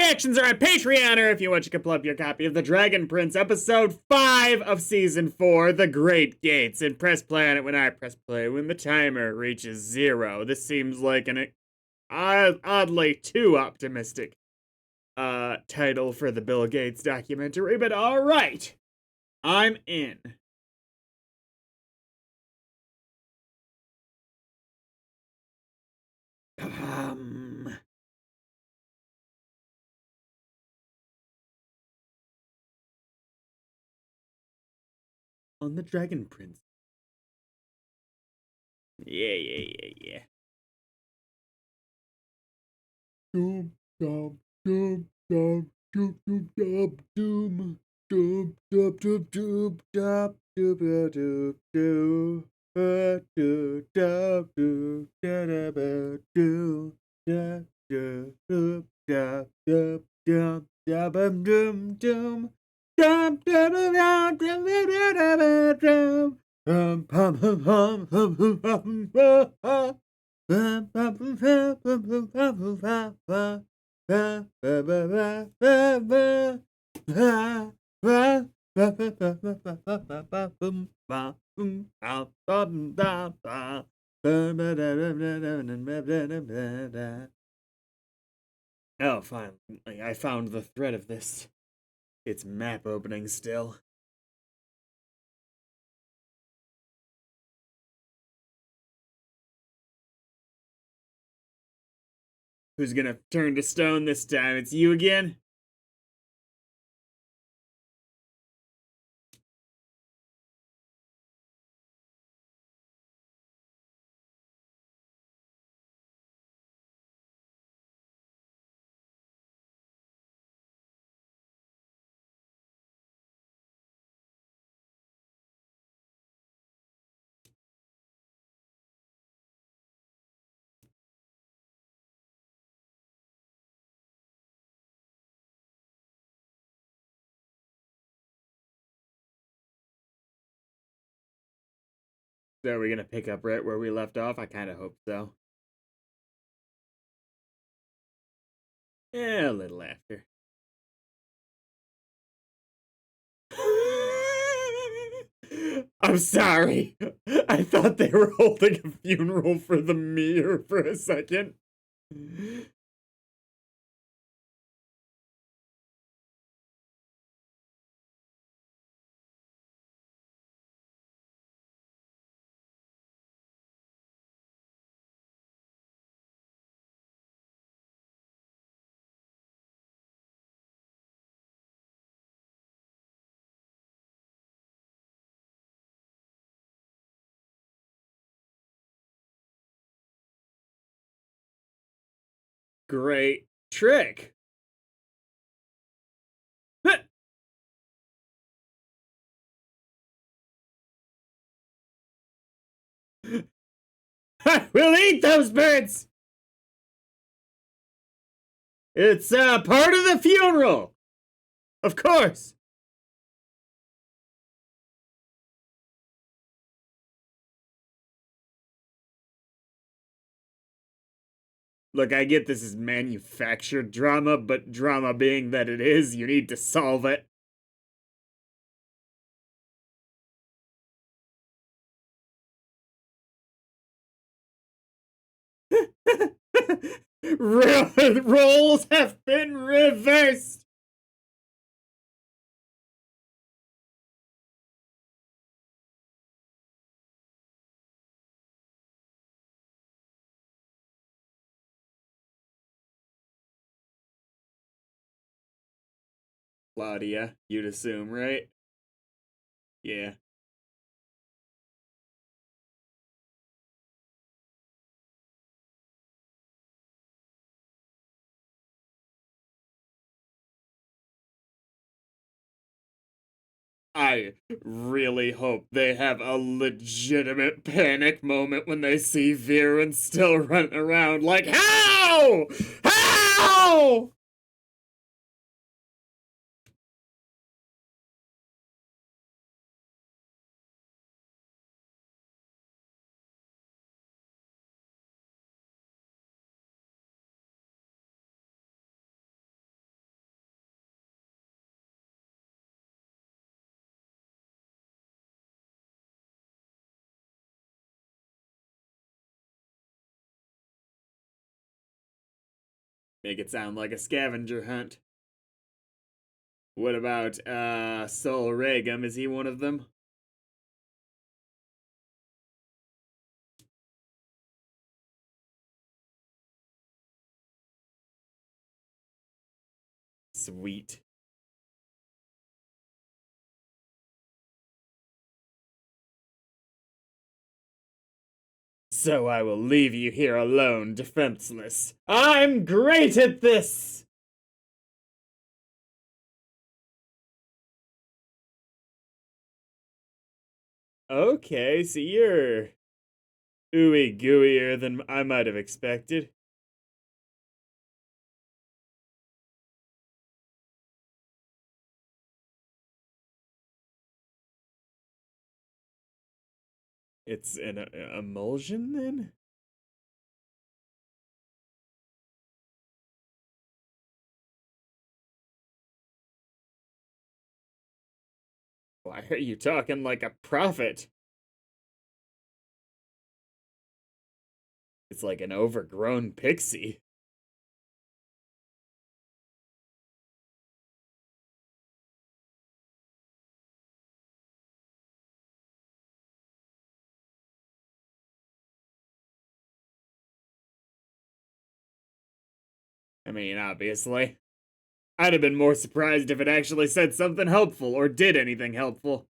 reactions are on Patreon, or if you want, you can pull up your copy of The Dragon Prince, episode 5 of season 4, The Great Gates, and press play on it when I press play when the timer reaches 0. This seems like an oddly too optimistic title for the Bill Gates documentary, but alright. I'm in. On the Dragon Prince. Yeah. Doom, doom, doom, doom, doom, doom, doom, doom, doom, doom, doom, doom, doom, doom, doom, doom. Do do do do da da do da do do da do do da bum dum dum dum da da da da da da pum pum pum pum pum pum pum. Oh, finally, I found the thread of this. It's map opening still. Who's gonna turn to stone this time? It's you again? So are we gonna pick up right where we left off? I kinda hope so. Yeah, a little after. I'm sorry. I thought they were holding a funeral for the mirror for a second. Great trick. We'll eat those birds. It's part of the funeral. Of course. Look, I get this is manufactured drama, but drama being that it is, you need to solve it. Roles have been reversed. Claudia, you'd assume, right? Yeah. I really hope they have a legitimate panic moment when they see Viren still running around like, how? How? Make it sound like a scavenger hunt. What about, Sol Regum? Is he one of them? Sweet. So I will leave you here alone, defenseless. I'm great at this! Okay, so you're ooey gooier than I might have expected. It's an emulsion, then? Why are you talking like a prophet? It's like an overgrown pixie. I mean, obviously. I'd have been more surprised if it actually said something helpful or did anything helpful.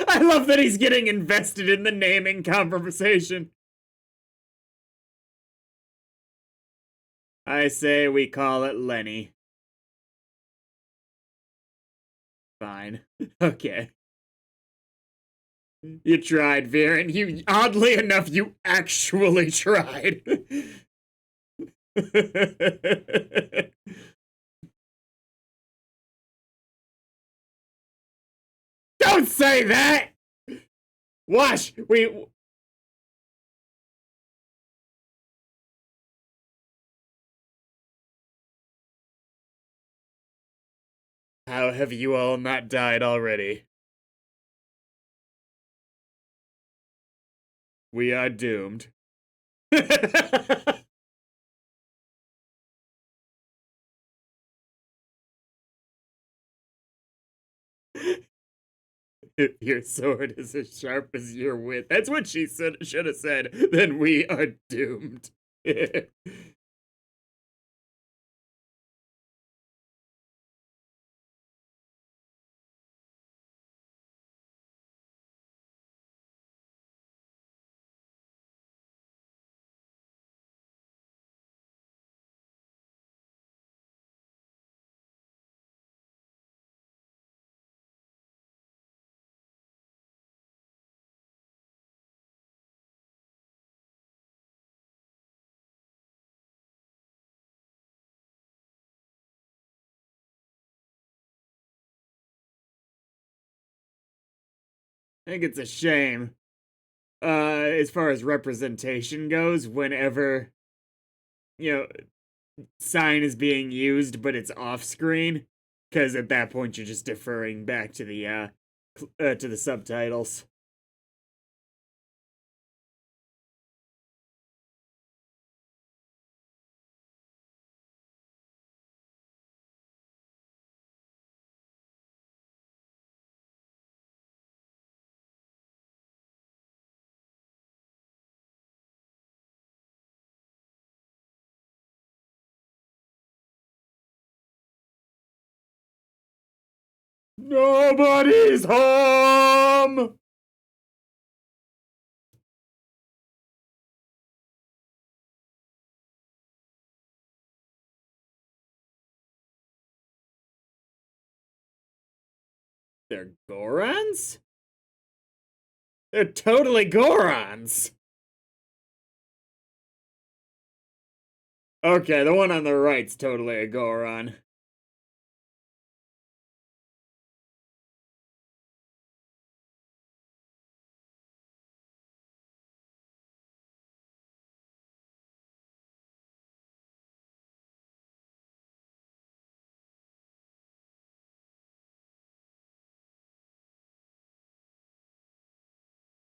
I love that he's getting invested in the naming conversation. I say we call it Lenny. Fine. Okay. You tried, Viren. You, oddly enough, you actually tried. Don't say that! Wash! How have you all not died already? We are doomed. If your sword is as sharp as your wit, that's what she should have said, then we are doomed. I think it's a shame. As far as representation goes, whenever, you know, sign is being used, but it's off screen, because at that point you're just deferring back to the subtitles. Nobody's home! They're Gorons? They're totally Gorons! Okay, the one on the right's totally a Goron.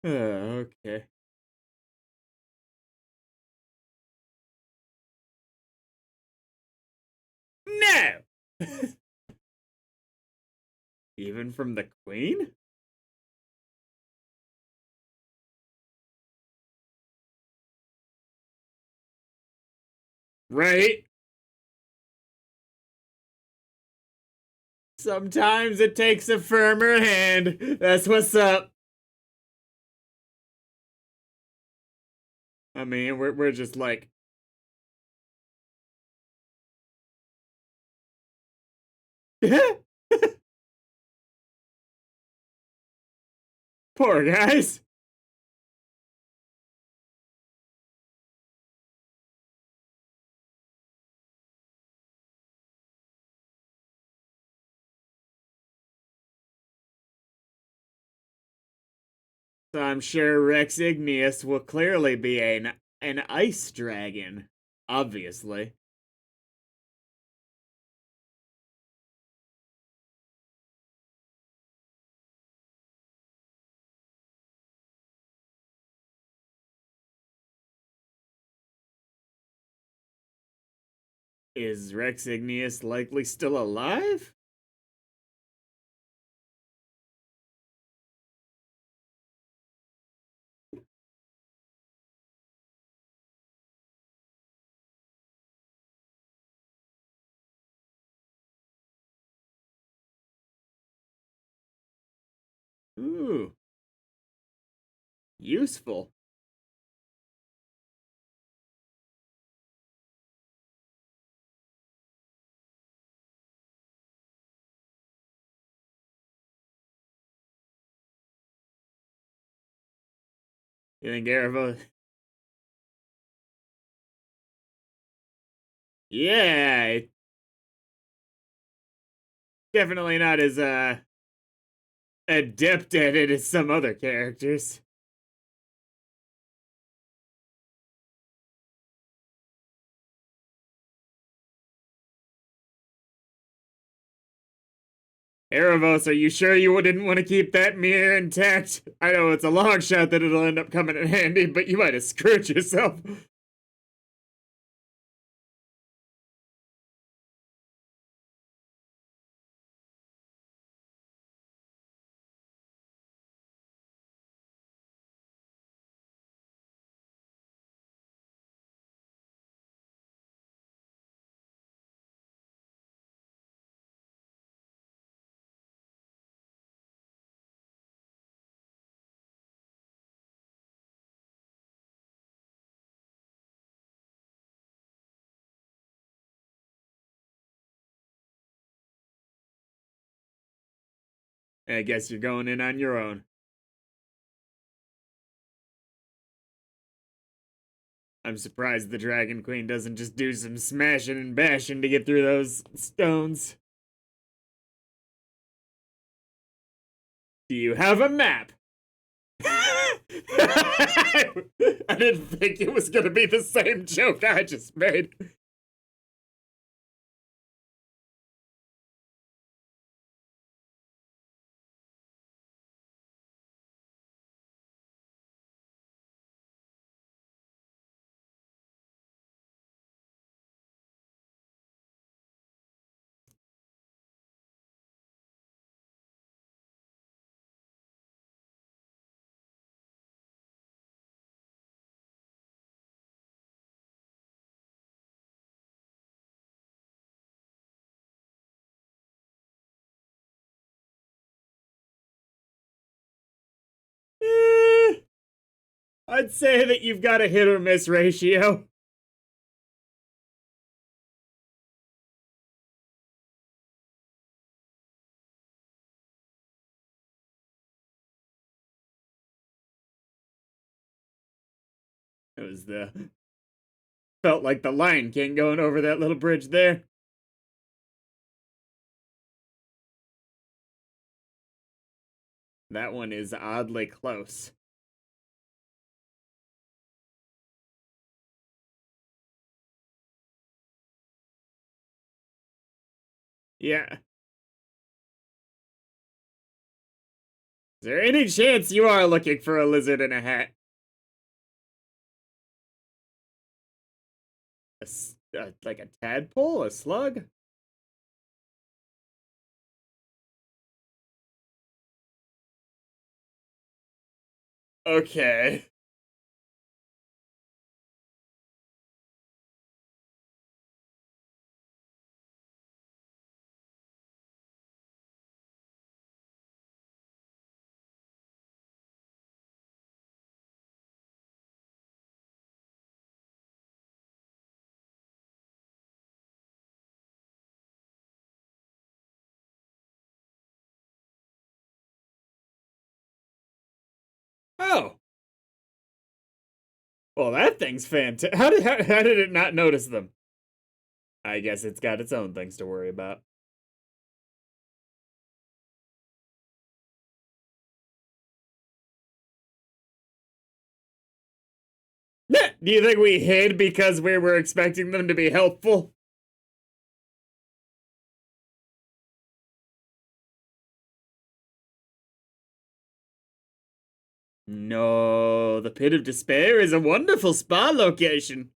Okay. No! Even from the queen? Right? Sometimes it takes a firmer hand. That's what's up. I mean, we're just like, poor guys. So I'm sure Rex Igneous will clearly be an ice dragon. Obviously. Is Rex Igneous likely still alive? Ooh, useful. You think Erevo? Yeah, definitely not as adept at it as some other characters. Erebos, are you sure you didn't want to keep that mirror intact? I know it's a long shot that it'll end up coming in handy, but you might have screwed yourself. I guess you're going in on your own. I'm surprised the Dragon Queen doesn't just do some smashing and bashing to get through those stones. Do you have a map? I didn't think it was gonna be the same joke I just made. Eh, I'd say that you've got a hit or miss ratio. It was the felt like the Lion King going over that little bridge there. That one is oddly close. Yeah. there any chance you are looking for a lizard in a hat? Like a tadpole? A slug? Okay. Oh. Well, that thing's fantastic. How did it not notice them? I guess it's got its own things to worry about. Do you think we hid because we were expecting them to be helpful? No, the Pit of Despair is a wonderful spa location.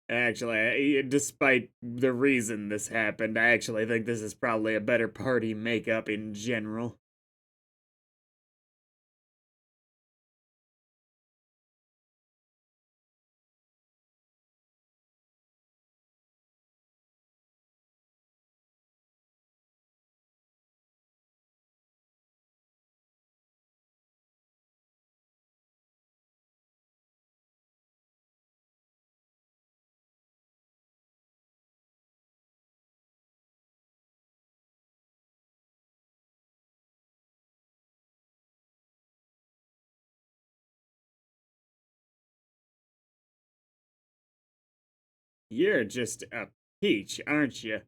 Actually, despite the reason this happened, I actually think this is probably a better party makeup in general. You're just a peach, aren't you?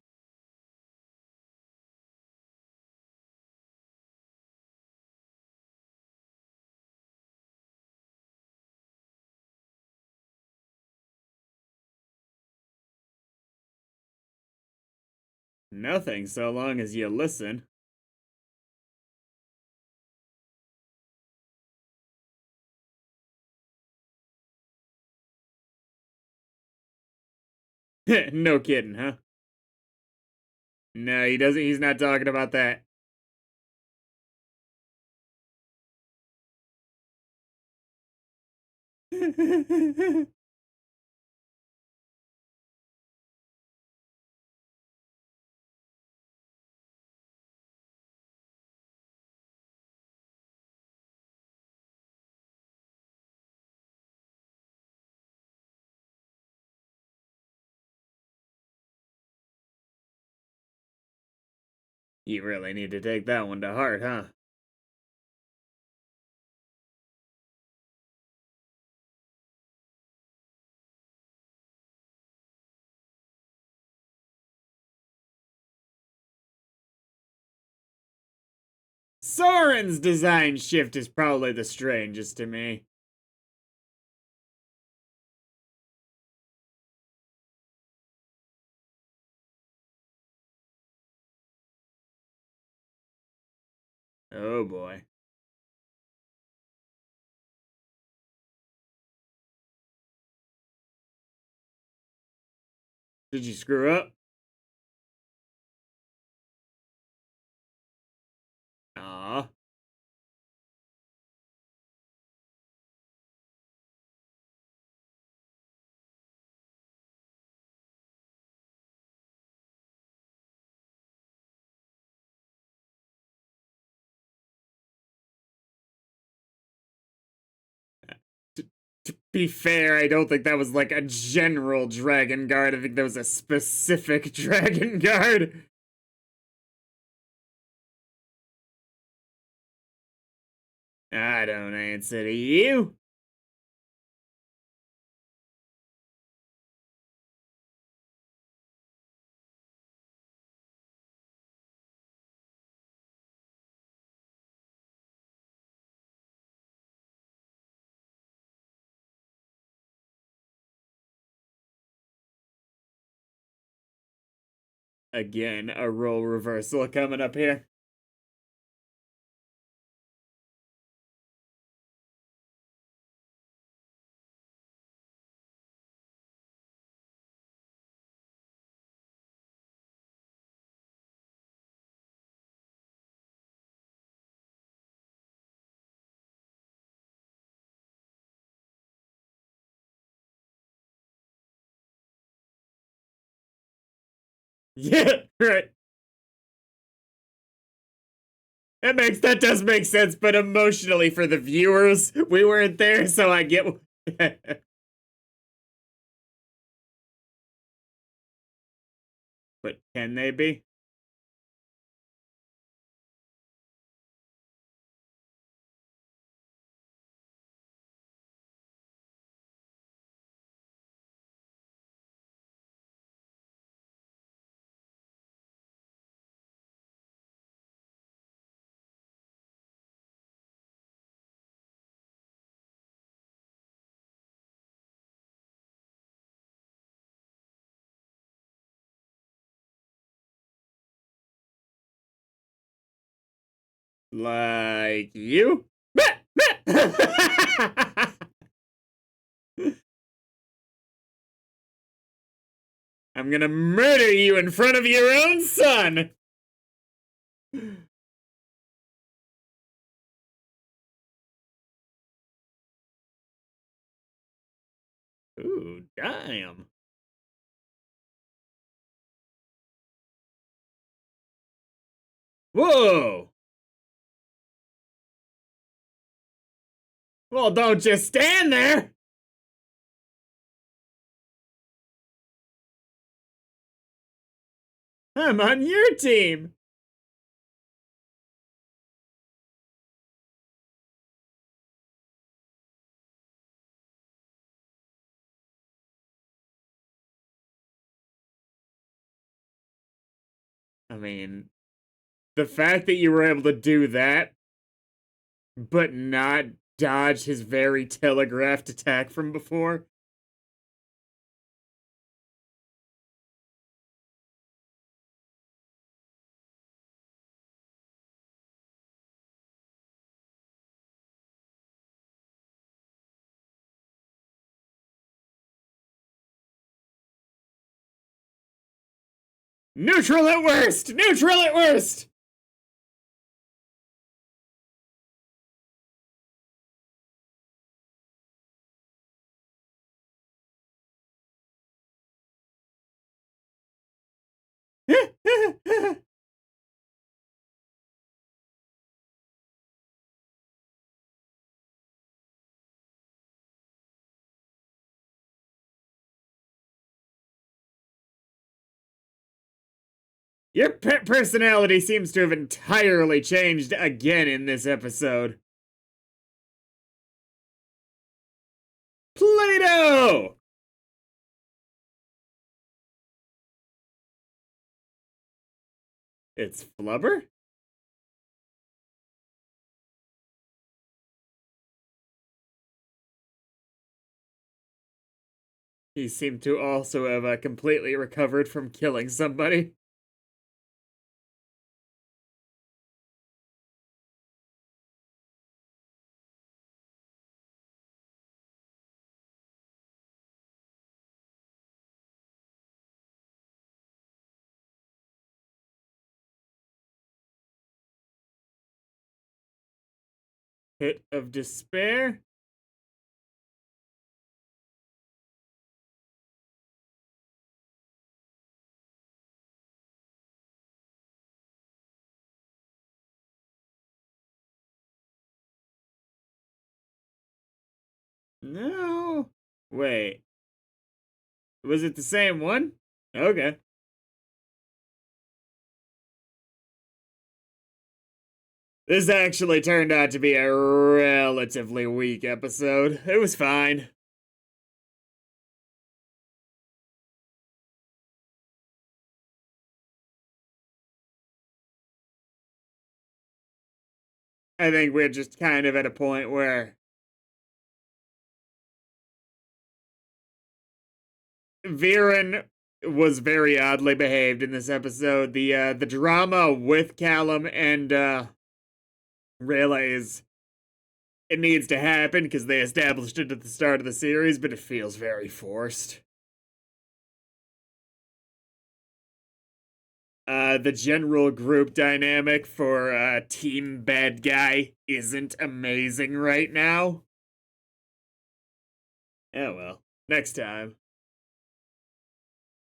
Nothing so long as you listen. No kidding, huh? No, he doesn't. He's not talking about that. You really need to take that one to heart, huh? Soren's design shift is probably the strangest to me. Oh boy. Did you screw up? Aw. To, to be fair, I don't think that was like a general Dragon Guard. I think that was a specific Dragon Guard. I don't answer to you. Again, a role reversal coming up here. Yeah, right. That does make sense, but emotionally for the viewers, we weren't there, so I get. But can they be? Like you? I'm gonna murder you in front of your own son! Ooh, damn. Whoa! Well, don't just stand there! I'm on your team! I mean, the fact that you were able to do that, but not dodge his very telegraphed attack from before. Neutral at worst! Neutral at worst! Your pet personality seems to have entirely changed again in this episode. Play-Doh! It's Flubber? He seemed to also have completely recovered from killing somebody. Pit of Despair? No. Wait. Was it the same one? Okay. This actually turned out to be a relatively weak episode. It was fine. I think we're just kind of at a point where Viren was very oddly behaved in this episode. The drama with Callum and Rayla is, it needs to happen because they established it at the start of the series, but it feels very forced. The general group dynamic for Team Bad Guy isn't amazing right now. Oh well, next time.